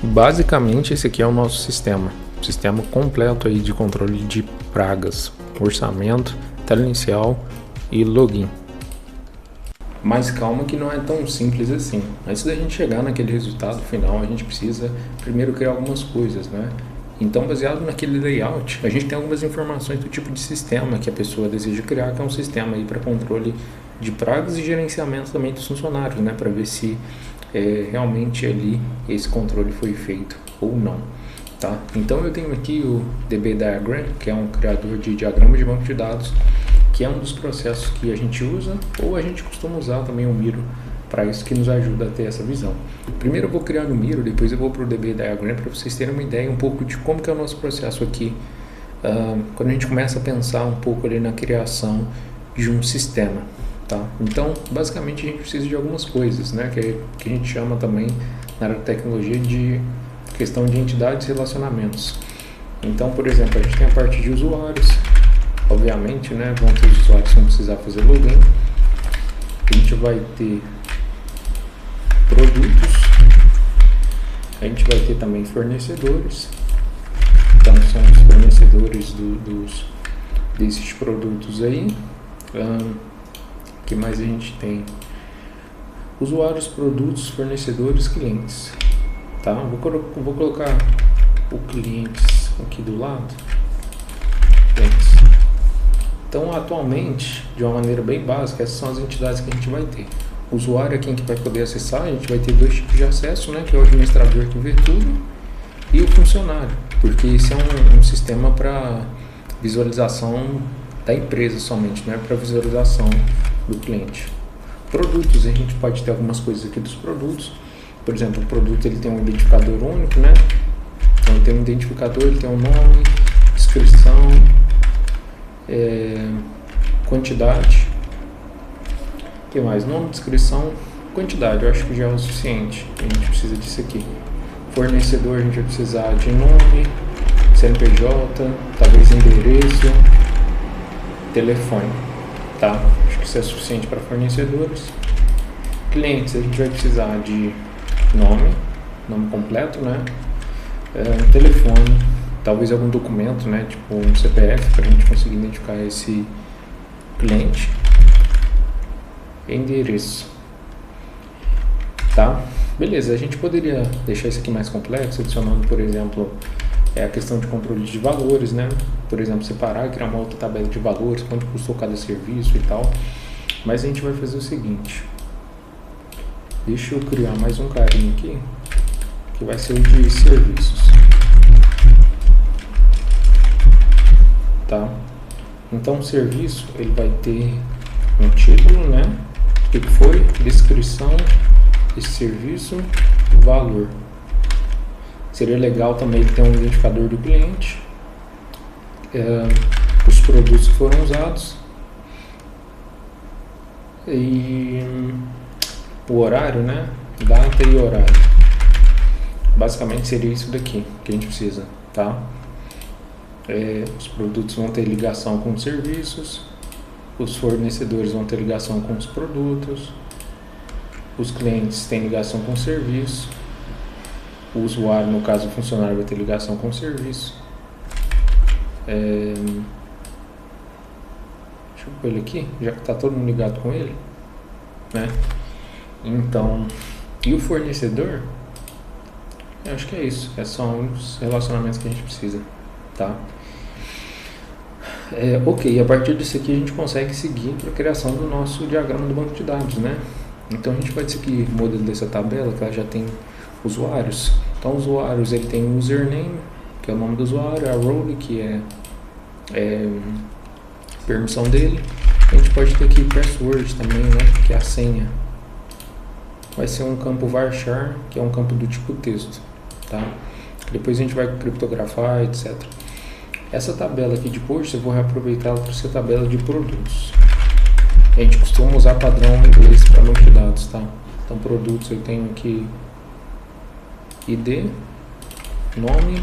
Basicamente esse aqui é o nosso sistema completo aí de controle de pragas, orçamento, tela inicial e login. Mas calma que não é tão simples assim. Antes da gente chegar naquele resultado final, a gente precisa primeiro criar algumas coisas, né? Então, baseado naquele layout, a gente tem algumas informações do tipo de sistema que a pessoa deseja criar, que é um sistema aí para controle de pragas e gerenciamento também dos funcionários, né? Para ver se realmente ali esse controle foi feito ou não, tá? Então, eu tenho aqui o DB Diagram, que é um criador de diagrama de banco de dados, que é um dos processos que a gente usa, ou a gente costuma usar também o Miro para isso, que nos ajuda a ter essa visão. Primeiro eu vou criar no Miro, depois eu vou para o DB Diagram para vocês terem uma ideia um pouco de como que é o nosso processo aqui, quando a gente começa a pensar um pouco ali na criação de um sistema, tá? Então, basicamente a gente precisa de algumas coisas, né, que a gente chama também na área de tecnologia de questão de entidades e relacionamentos. Então, por exemplo, a gente tem a parte de usuários. Obviamente, né, vão ter usuários que vão precisar fazer login. A gente vai ter produtos. A gente vai ter também fornecedores. Então, são os fornecedores desses produtos aí. O que mais a gente tem? Usuários, produtos, fornecedores, clientes. Tá? Vou colocar o clientes aqui do lado. Clientes. Então, atualmente, de uma maneira bem básica, essas são as entidades que a gente vai ter. O usuário é quem que vai poder acessar, a gente vai ter dois tipos de acesso, né, que é o administrador que vê tudo e o funcionário, porque esse é um sistema para visualização da empresa somente, não é para visualização do cliente. Produtos, a gente pode ter algumas coisas aqui dos produtos, por exemplo, o produto ele tem um identificador único, né? Então, ele tem um identificador, ele tem um nome, descrição, quantidade, o que mais? Nome, descrição, quantidade, eu acho que já é o suficiente. A gente precisa disso aqui. Fornecedor, a gente vai precisar de nome, CNPJ, talvez endereço, telefone, tá? Acho que isso é suficiente para fornecedores. Clientes, a gente vai precisar de nome completo, né? Telefone, talvez algum documento, né, tipo um CPF, para a gente conseguir identificar esse cliente. Endereço, tá? Beleza, a gente poderia deixar isso aqui mais complexo, adicionando, por exemplo, a questão de controle de valores, né? Por exemplo, separar, criar uma outra tabela de valores, quanto custou cada serviço e tal. Mas a gente vai fazer o seguinte. Deixa eu criar mais um carinha aqui, que vai ser o de serviços. Tá? Então o serviço ele vai ter um título, né? O que foi? Descrição desse serviço, valor. Seria legal também ter um identificador do cliente, os produtos que foram usados e o horário, né? Data e horário. Basicamente seria isso daqui que a gente precisa, tá? Os produtos vão ter ligação com os serviços, os fornecedores vão ter ligação com os produtos, os clientes têm ligação com o serviço, o usuário, no caso o funcionário, vai ter ligação com o serviço. Deixa eu pôr ele aqui, já que está todo mundo ligado com ele, né? Então, e o fornecedor, eu acho que é isso, são os relacionamentos que a gente precisa, tá? Ok, a partir disso aqui a gente consegue seguir para a criação do nosso diagrama do banco de dados, né? Então a gente pode seguir o modelo dessa tabela, que ela já tem usuários. Então usuários, ele tem o username, que é o nome do usuário, a role, que é permissão dele. A gente pode ter aqui password também, né? Que é a senha. Vai ser um campo varchar, que é um campo do tipo texto, tá? Depois a gente vai criptografar, etc. Essa tabela aqui de post, eu vou reaproveitar ela para ser tabela de produtos. A gente costuma usar padrão em inglês para banco de dados, tá? Então, produtos eu tenho aqui ID, nome,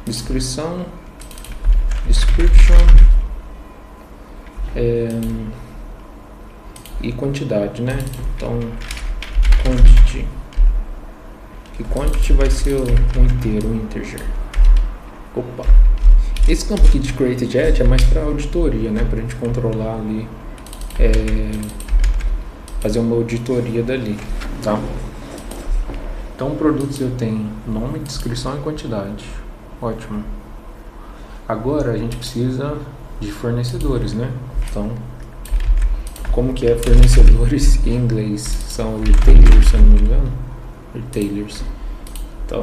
descrição, description, e quantidade, né? Então, quantity. que quantity vai ser um inteiro, um integer. Opa! Esse campo aqui de createJet é mais para auditoria, né? Para a gente controlar ali, fazer uma auditoria dali, tá? Então, produtos eu tenho nome, descrição e quantidade. Ótimo. Agora a gente precisa de fornecedores, né? Então, como que é fornecedores em inglês? São retailers, se eu não me engano. Retailers. Então,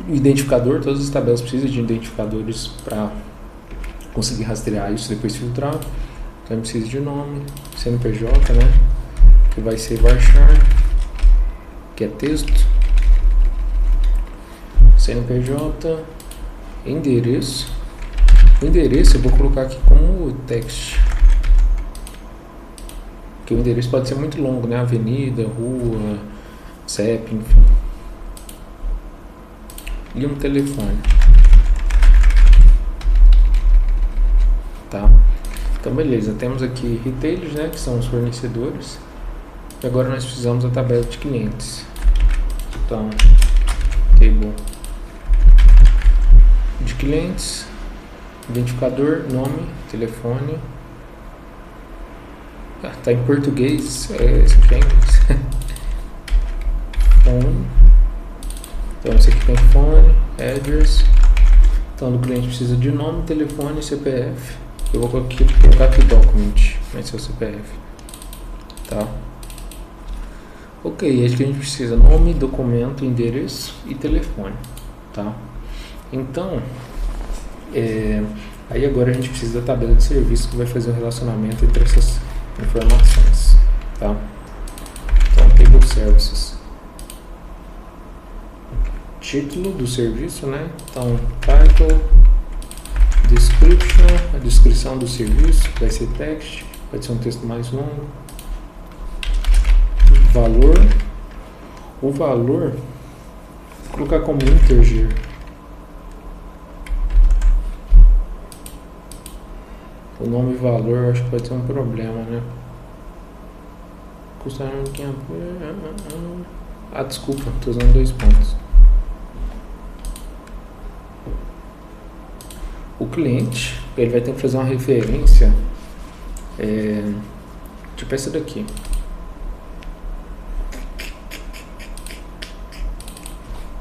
identificador, todas as tabelas precisam de identificadores para conseguir rastrear isso, depois filtrar. Então, precisa de nome, CNPJ, né? Que vai ser varchar, que é texto. CNPJ, endereço. O endereço eu vou colocar aqui como text. Porque o endereço pode ser muito longo, né? Avenida, rua, CEP, enfim. E um telefone. Tá? Então, beleza. Temos aqui retailers, né? Que são os fornecedores. E agora nós precisamos da tabela de clientes. Então, table de clientes, identificador, nome, telefone. Tá em português, esse aqui é em inglês. Phone. Então esse aqui tem fone, address. Então do cliente precisa de nome, telefone e CPF. Eu vou colocar aqui document, vai ser o CPF. Tá? Ok, acho que a gente precisa nome, documento, endereço e telefone. Tá? Então, aí agora a gente precisa da tabela de serviço que vai fazer o relacionamento entre essas informações, tá? Então, table services, título do serviço, né? Então, title, description, a descrição do serviço vai ser text, vai ser um texto mais longo. Valor, o valor, vou colocar como integer. O nome valor acho que pode ser um problema, né? Custa desculpa, estou usando 2 pontos. O cliente, ele vai ter que fazer uma referência, tipo essa daqui.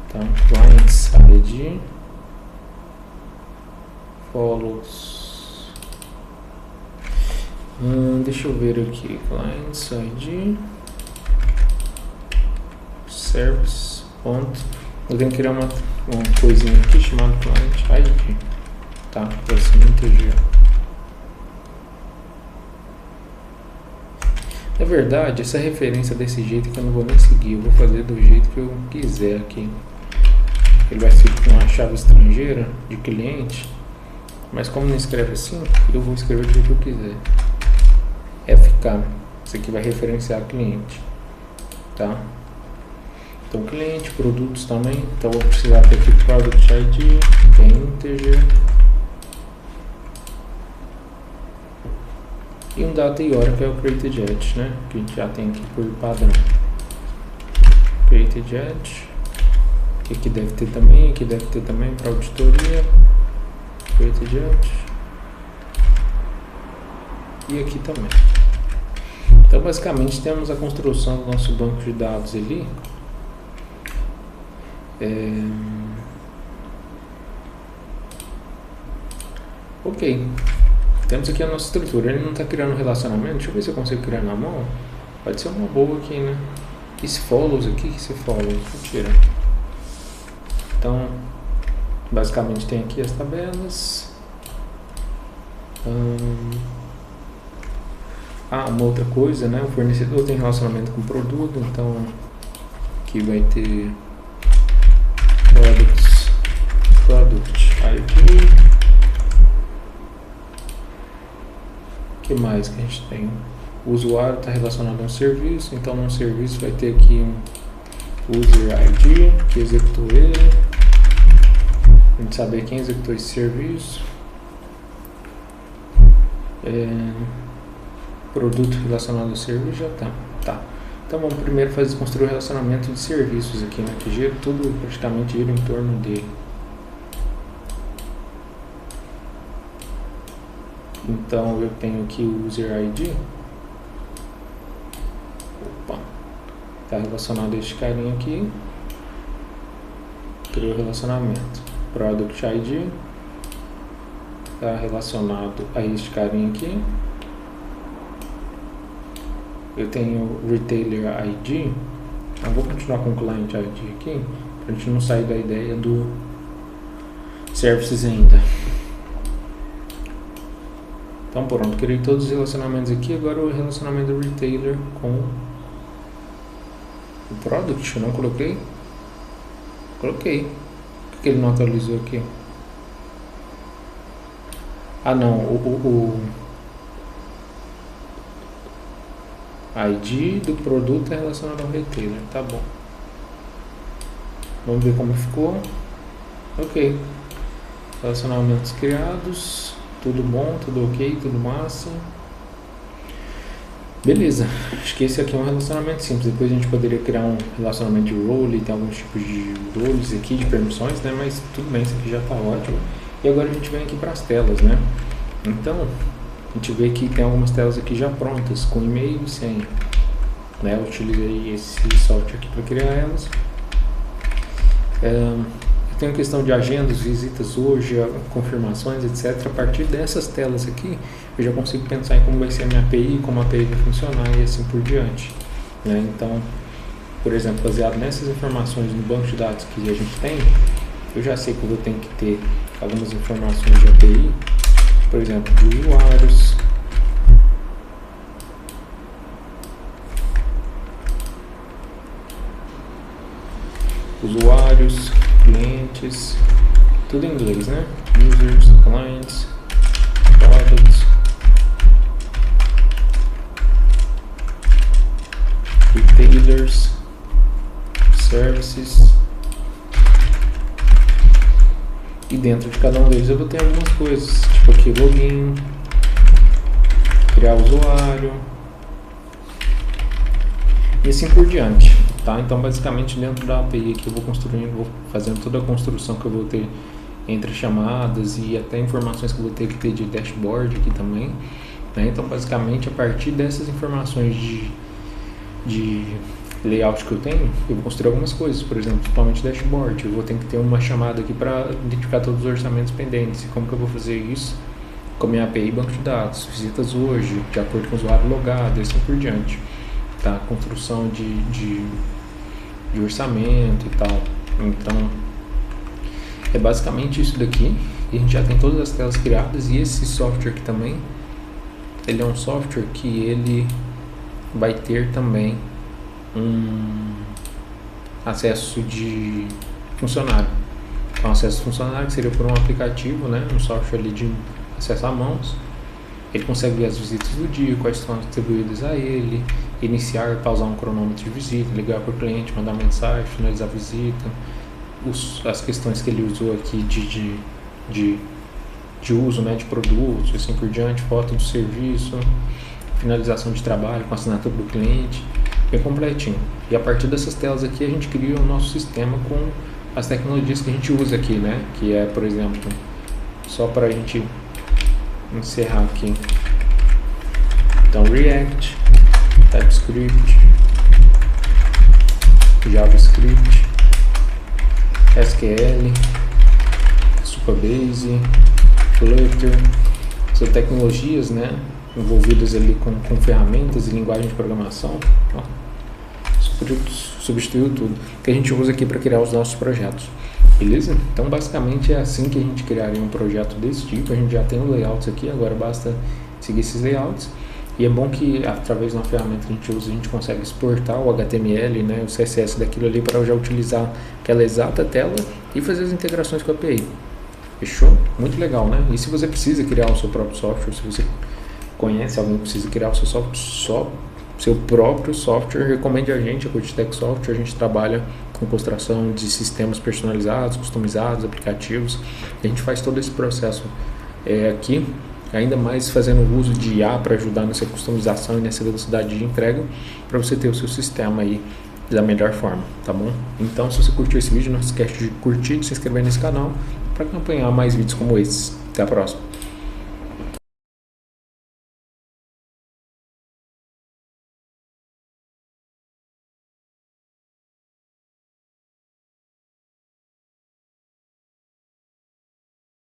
Então, client side follows. Deixa eu ver aqui, client side service ponto. Eu tenho que criar uma coisinha aqui chamada client ID, tá? Para se integer. Na verdade, essa referência desse jeito que eu não vou nem seguir, eu vou fazer do jeito que eu quiser aqui. Ele vai ser com uma chave estrangeira de cliente, mas como não escreve assim, eu vou escrever do jeito que eu quiser. FK, isso aqui vai referenciar cliente, tá? Então cliente, produtos também, então vou precisar ter aqui product ID, que é integer, e um data e hora que é o createJet, né? Que a gente já tem aqui por padrão. createJet, que aqui deve ter também para auditoria, createJet, e aqui também. Então basicamente temos a construção do nosso banco de dados ali. Ok, temos aqui a nossa estrutura. Ele não está criando relacionamento. Deixa eu ver se eu consigo criar na mão. Pode ser uma boa aqui, né? Esse follows aqui, que esse follows, mentira. Então basicamente tem aqui as tabelas. Uma outra coisa, né? O fornecedor tem relacionamento com o produto, então aqui vai ter product ID. O que mais que a gente tem? O usuário está relacionado a um serviço, então no serviço vai ter aqui um user ID que executou ele. A gente saber quem executou esse serviço. Produto relacionado ao serviço já tá. Então vamos primeiro construir o relacionamento de serviços aqui, né? Que gira, tudo praticamente gira em torno dele. Então eu tenho aqui o User ID. Opa, está relacionado a este carinha aqui. Criou o relacionamento. Product ID está relacionado a este carinha aqui. Eu tenho Retailer ID. Eu vou continuar com o Client ID aqui, para a gente não sair da ideia do Services ainda. Então pronto, criei todos os relacionamentos aqui. Agora o relacionamento do Retailer com o Product. Eu não coloquei? Coloquei. Por que ele não atualizou aqui? Ah não, o ID do produto é relacionado ao retailer, tá bom. Vamos ver como ficou. Ok. Relacionamentos criados, tudo bom, tudo ok, tudo massa. Beleza, acho que esse aqui é um relacionamento simples. Depois a gente poderia criar um relacionamento de role, tem alguns tipos de roles aqui, de permissões, né? Mas tudo bem, isso aqui já tá ótimo. E agora a gente vem aqui para as telas, né? Então, a gente vê que tem algumas telas aqui já prontas, com e-mail e senha. Né? Eu utilizei esse software aqui para criar elas. Eu tenho questão de agendas, visitas hoje, confirmações, etc. A partir dessas telas aqui, eu já consigo pensar em como vai ser a minha API, como a API vai funcionar e assim por diante. Né? Então, por exemplo, baseado nessas informações no banco de dados que a gente tem, eu já sei que eu vou ter que ter algumas informações de API, por exemplo, de usuários, clientes, tudo em inglês, né? Users, clients, products, retailers, services. E dentro de cada um deles eu vou ter algumas coisas, tipo aqui login, criar usuário e assim por diante, tá? Então basicamente dentro da API aqui eu vou construindo, vou fazendo toda a construção que eu vou ter entre chamadas e até informações que eu vou ter que ter de dashboard aqui também, né? Então basicamente a partir dessas informações de layout que eu tenho, eu vou construir algumas coisas, por exemplo, principalmente dashboard. Eu vou ter que ter uma chamada aqui para identificar todos os orçamentos pendentes. E como que eu vou fazer isso? Com a minha API banco de dados, visitas hoje, de acordo com o usuário logado e assim por diante. Tá? Construção de orçamento e tal. Então, é basicamente isso daqui. E a gente já tem todas as telas criadas. E esse software aqui também, ele é um software que ele vai ter também um acesso de funcionário. Então, acesso de funcionário que seria por um aplicativo, né? Um software ali de acesso a mãos. Ele consegue ver as visitas do dia, quais estão atribuídas a ele, iniciar, pausar um cronômetro de visita, ligar para o cliente, mandar mensagem, finalizar a visita, as questões que ele usou aqui de uso, né, de produtos, assim por diante, foto do serviço, finalização de trabalho com assinatura do cliente, bem completinho. E a partir dessas telas aqui a gente cria o nosso sistema com as tecnologias que a gente usa aqui, né? Que é, por exemplo, só para a gente encerrar aqui. Então, React, TypeScript, JavaScript, SQL, Supabase, Flutter, são tecnologias, né, envolvidas ali com ferramentas e linguagem de programação. Ó, substituiu tudo que a gente usa aqui para criar os nossos projetos, beleza? Então basicamente é assim que a gente criaria um projeto desse tipo. A gente já tem os layouts aqui, agora basta seguir esses layouts. E é bom que através de uma ferramenta que a gente usa, a gente consegue exportar o HTML, né, o CSS daquilo ali para já utilizar aquela exata tela e fazer as integrações com a API. Fechou? Muito legal, né? E se você precisa criar o seu próprio software, se você conhece alguém que precisa criar o seu próprio software, recomende a gente, a Curtitech Software. A gente trabalha com construção de sistemas personalizados, customizados, aplicativos. A gente faz todo esse processo aqui ainda mais fazendo uso de IA para ajudar nessa customização e nessa velocidade de entrega, para você ter o seu sistema aí da melhor forma, tá bom? Então, se você curtiu esse vídeo, não se esquece de curtir e de se inscrever nesse canal para acompanhar mais vídeos como esses. Até a próxima!